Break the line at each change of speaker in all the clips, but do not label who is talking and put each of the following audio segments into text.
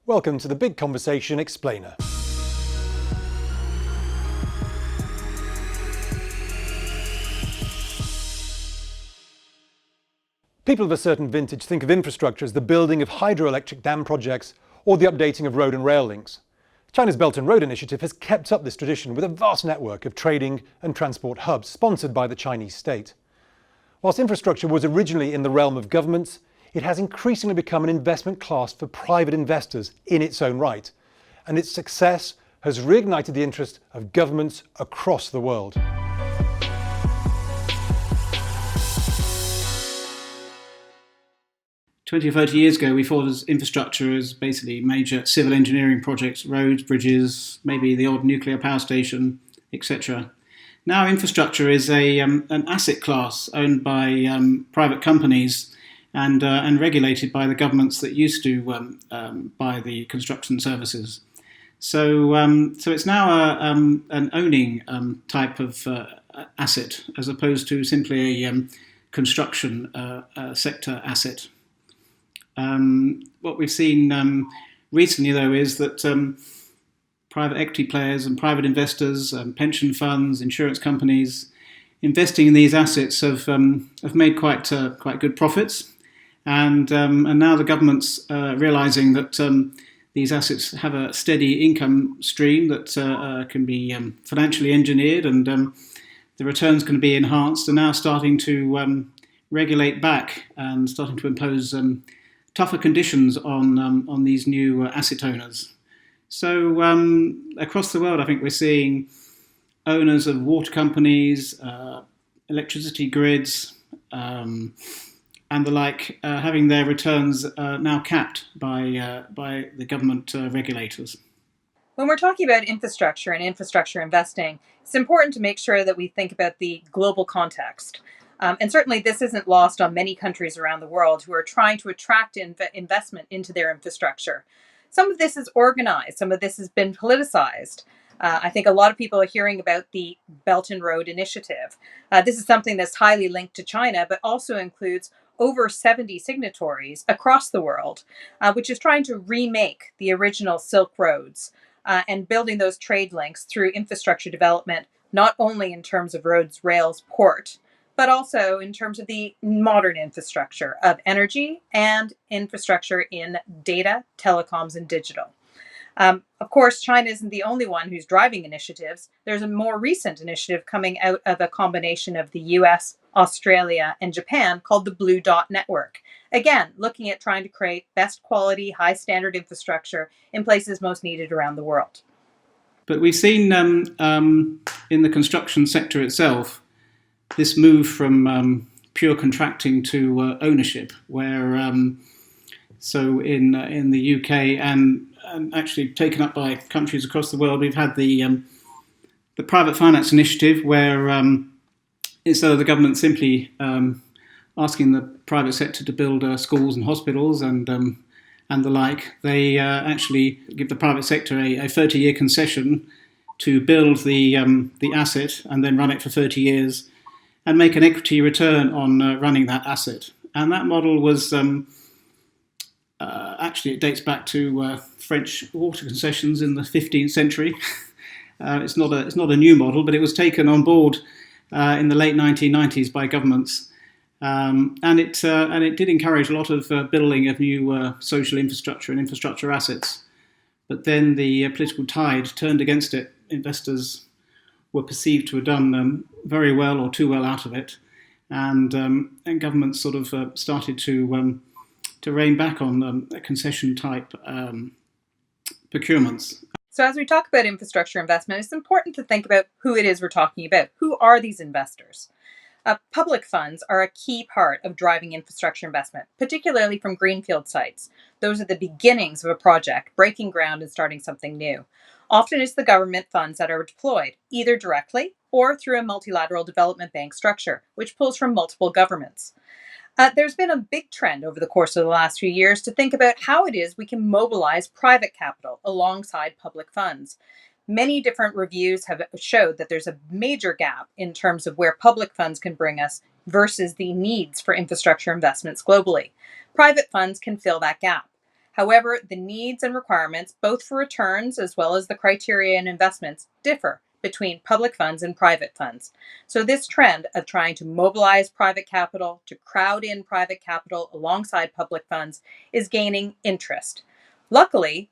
Welcome to the Big Conversation Explainer. People of a certain vintage think of infrastructure as the building of hydroelectric dam projects or the updating of road and rail links. China's Belt and Road Initiative has kept up this tradition with a vast network of trading and transport hubs sponsored by the Chinese state. Whilst infrastructure was originally in the realm of governments, it has increasingly become an investment class for private investors in its own right, and its success has reignited the interest of governments across the world.
20 or 30 years ago, we thought of infrastructure as basically major civil engineering projects, roads, bridges, maybe the odd nuclear power station, etc. Now infrastructure is an asset class owned by private companies and regulated by the governments that used to buy the construction services. So it's now an owning type of asset as opposed to simply a construction sector asset. What we've seen recently, though, is that private equity players and private investors, pension funds, insurance companies, investing in these assets have made quite good profits, and now the government's realising that these assets have a steady income stream that can be financially engineered, and the returns can be enhanced, and now starting to regulate back and starting to impose tougher conditions on these new asset owners. So across the world, I think we're seeing owners of water companies, electricity grids, and the like, having their returns now capped by the government regulators.
When we're talking about infrastructure and infrastructure investing, it's important to make sure that we think about the global context. And certainly this isn't lost on many countries around the world who are trying to attract investment into their infrastructure. Some of this is organized, some of this has been politicized. I think a lot of people are hearing about the Belt and Road Initiative. This is something that's highly linked to China, but also includes over 70 signatories across the world, which is trying to remake the original Silk Roads and building those trade links through infrastructure development, not only in terms of roads, rails, port, but also in terms of the modern infrastructure of energy and infrastructure in data, telecoms, and digital. Of course, China isn't the only one who's driving initiatives. There's a more recent initiative coming out of a combination of the US, Australia, and Japan called the Blue Dot Network. Again, looking at trying to create best quality, high standard infrastructure in places most needed around the world.
But we've seen in the construction sector itself, this move from pure contracting to ownership, where so in the UK and actually taken up by countries across the world, we've had the private finance initiative, where instead of the government simply asking the private sector to build schools and hospitals and the like, they actually give the private sector a 30-year concession to build the asset and then run it for 30 years. And make an equity return on running that asset. And that model was actually, it dates back to French water concessions in the 15th century. It's not a new model, but it was taken on board in the late 1990s by governments, and it did encourage a lot of building of new social infrastructure and infrastructure assets. But then the political tide turned against it. Investors were perceived to have done very well or too well out of it, and governments sort of started to rein back on concession type procurements.
So as we talk about infrastructure investment, it's important to think about who it is we're talking about. Who are these investors? Public funds are a key part of driving infrastructure investment, particularly from greenfield sites. Those are the beginnings of a project, breaking ground and starting something new. Often it's the government funds that are deployed, either directly or through a multilateral development bank structure, which pulls from multiple governments. There's been a big trend over the course of the last few years to think about how it is we can mobilize private capital alongside public funds. Many different reviews have showed that there's a major gap in terms of where public funds can bring us versus the needs for infrastructure investments globally. Private funds can fill that gap. However, the needs and requirements, both for returns as well as the criteria and investments, differ between public funds and private funds. So, this trend of trying to mobilize private capital, to crowd in private capital alongside public funds, is gaining interest. Luckily,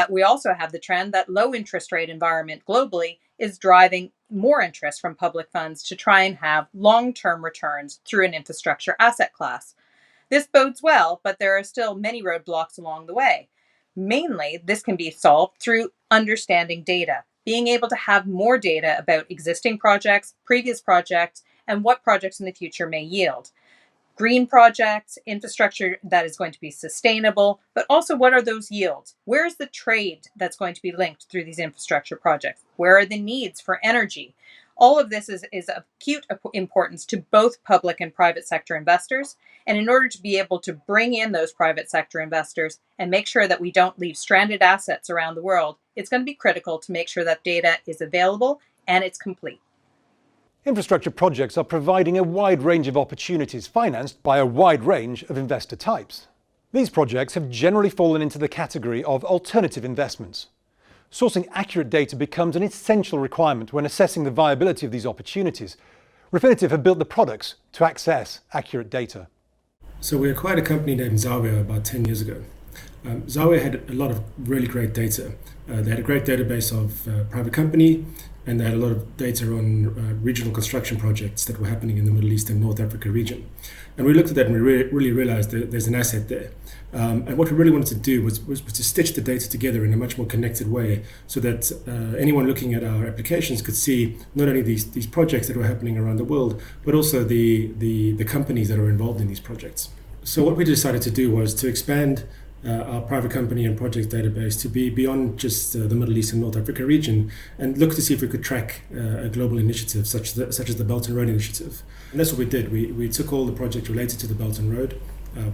we also have the trend that low interest rate environment globally is driving more interest from public funds to try and have long-term returns through an infrastructure asset class. This bodes well, but there are still many roadblocks along the way. Mainly, this can be solved through understanding data, being able to have more data about existing projects, previous projects, and what projects in the future may yield. Green projects, infrastructure that is going to be sustainable, but also what are those yields? Where is the trade that's going to be linked through these infrastructure projects? Where are the needs for energy? All of this is of acute importance to both public and private sector investors. And in order to be able to bring in those private sector investors and make sure that we don't leave stranded assets around the world, it's going to be critical to make sure that data is available and it's complete.
Infrastructure projects are providing a wide range of opportunities financed by a wide range of investor types. These projects have generally fallen into the category of alternative investments. Sourcing accurate data becomes an essential requirement when assessing the viability of these opportunities. Refinitiv have built the products to access accurate data.
So we acquired a company named Zawiya about 10 years ago. Zawiya had a lot of really great data. They had a great database of private company, and they had a lot of data on regional construction projects that were happening in the Middle East and North Africa region. And we looked at that and we really realized that there's an asset there. And what we really wanted to do was to stitch the data together in a much more connected way so that anyone looking at our applications could see not only these projects that were happening around the world, but also the companies that are involved in these projects. So what we decided to do was to expand our private company and project database to be beyond just the Middle East and North Africa region, and look to see if we could track a global initiative such as the Belt and Road Initiative. And that's what we did. We took all the projects related to the Belt and Road,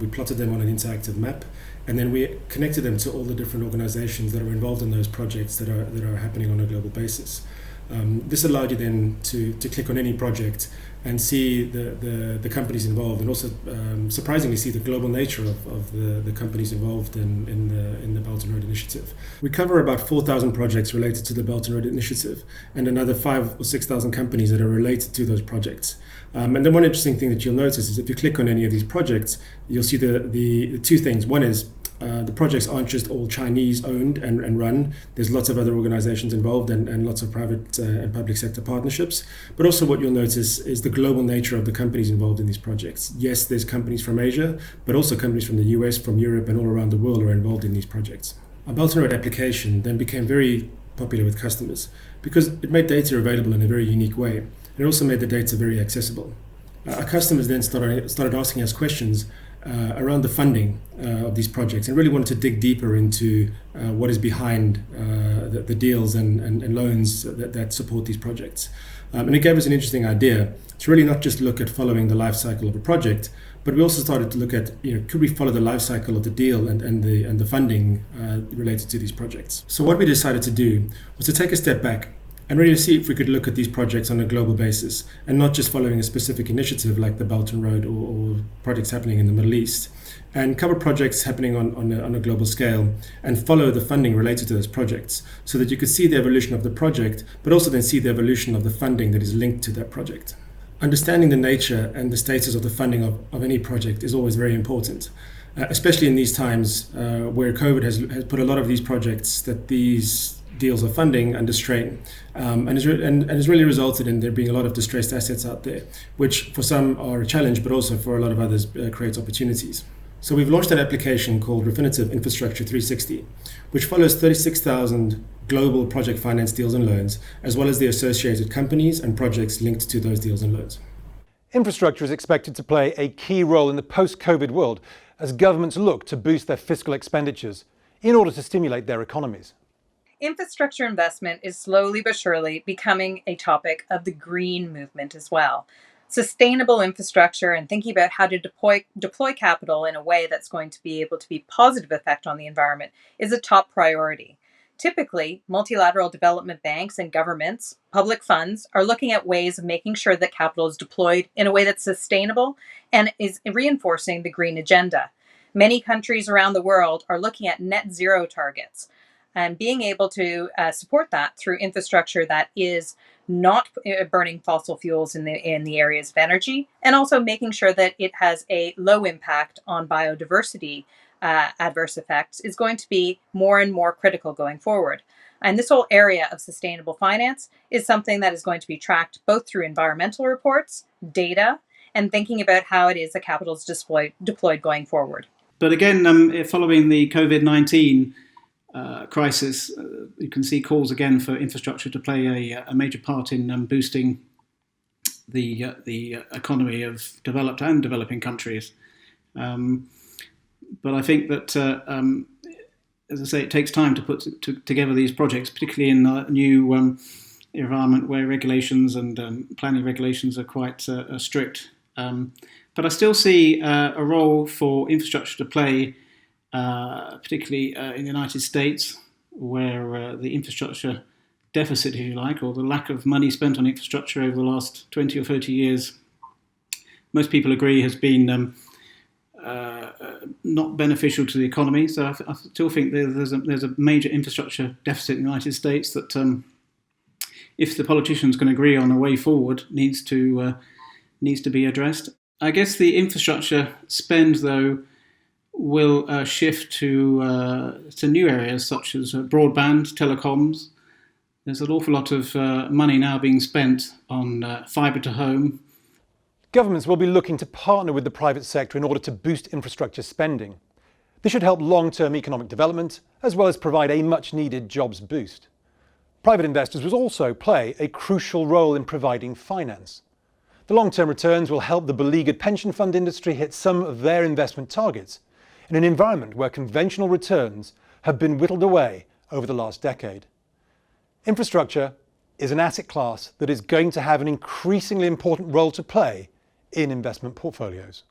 we plotted them on an interactive map, and then we connected them to all the different organizations that are involved in those projects that are happening on a global basis. This allowed you then to click on any project and see the companies involved, and also surprisingly see the global nature of the companies involved in the Belt and Road Initiative. We cover about 4,000 projects related to the Belt and Road Initiative, and another 5,000 or 6,000 companies that are related to those projects. And then one interesting thing that you'll notice is if you click on any of these projects, you'll see the two things. One is the projects aren't just all Chinese owned and run. There's lots of other organizations involved and lots of private and public sector partnerships. But also what you'll notice is the global nature of the companies involved in these projects. Yes, there's companies from Asia, but also companies from the US, from Europe, and all around the world are involved in these projects. Our Belt and Road application then became very popular with customers because it made data available in a very unique way. It also made the data very accessible. Our customers then started asking us questions around the funding of these projects, and really wanted to dig deeper into what is behind the deals and loans that support these projects. And it gave us an interesting idea to really not just look at following the life cycle of a project, but we also started to look at, could we follow the life cycle of the deal and the funding related to these projects. So what we decided to do was to take a step back and really see if we could look at these projects on a global basis and not just following a specific initiative like the Belt and Road or projects happening in the Middle East, and cover projects happening on a global scale and follow the funding related to those projects so that you could see the evolution of the project, but also then see the evolution of the funding that is linked to that project. Understanding the nature and the status of the funding of any project is always very important, especially in these times where COVID has put a lot of these projects that these deals of funding under strain, and has really resulted in there being a lot of distressed assets out there, which for some are a challenge, but also for a lot of others creates opportunities. So we've launched an application called Refinitiv Infrastructure 360, which follows 36,000 global project finance deals and loans, as well as the associated companies and projects linked to those deals and loans.
Infrastructure is expected to play a key role in the post-COVID world as governments look to boost their fiscal expenditures in order to stimulate their economies.
Infrastructure investment is slowly but surely becoming a topic of the green movement as well. Sustainable infrastructure and thinking about how to deploy capital in a way that's going to be able to be positive effect on the environment is a top priority. Typically, multilateral development banks and governments, public funds, are looking at ways of making sure that capital is deployed in a way that's sustainable and is reinforcing the green agenda. Many countries around the world are looking at net zero targets, and being able to support that through infrastructure that is not burning fossil fuels in the areas of energy, and also making sure that it has a low impact on biodiversity adverse effects is going to be more and more critical going forward. And this whole area of sustainable finance is something that is going to be tracked both through environmental reports, data, and thinking about how it is that capital is deployed going forward.
But again, following the COVID-19 crisis, you can see calls again for infrastructure to play a major part in boosting the economy of developed and developing countries. But I think that, as I say, it takes time to put together these projects, particularly in a new environment where regulations and planning regulations are quite strict. But I still see a role for infrastructure to play, particularly in the United States, where the infrastructure deficit, if you like, or the lack of money spent on infrastructure over the last 20 or 30 years, most people agree has been not beneficial to the economy. So I still think there's a major infrastructure deficit in the United States that, if the politicians can agree on a way forward, needs to be addressed. I guess the infrastructure spend, though, will shift to new areas such as broadband, telecoms. There's an awful lot of money now being spent on fibre to home.
Governments will be looking to partner with the private sector in order to boost infrastructure spending. This should help long-term economic development, as well as provide a much-needed jobs boost. Private investors will also play a crucial role in providing finance. The long-term returns will help the beleaguered pension fund industry hit some of their investment targets in an environment where conventional returns have been whittled away over the last decade. Infrastructure is an asset class that is going to have an increasingly important role to play in investment portfolios.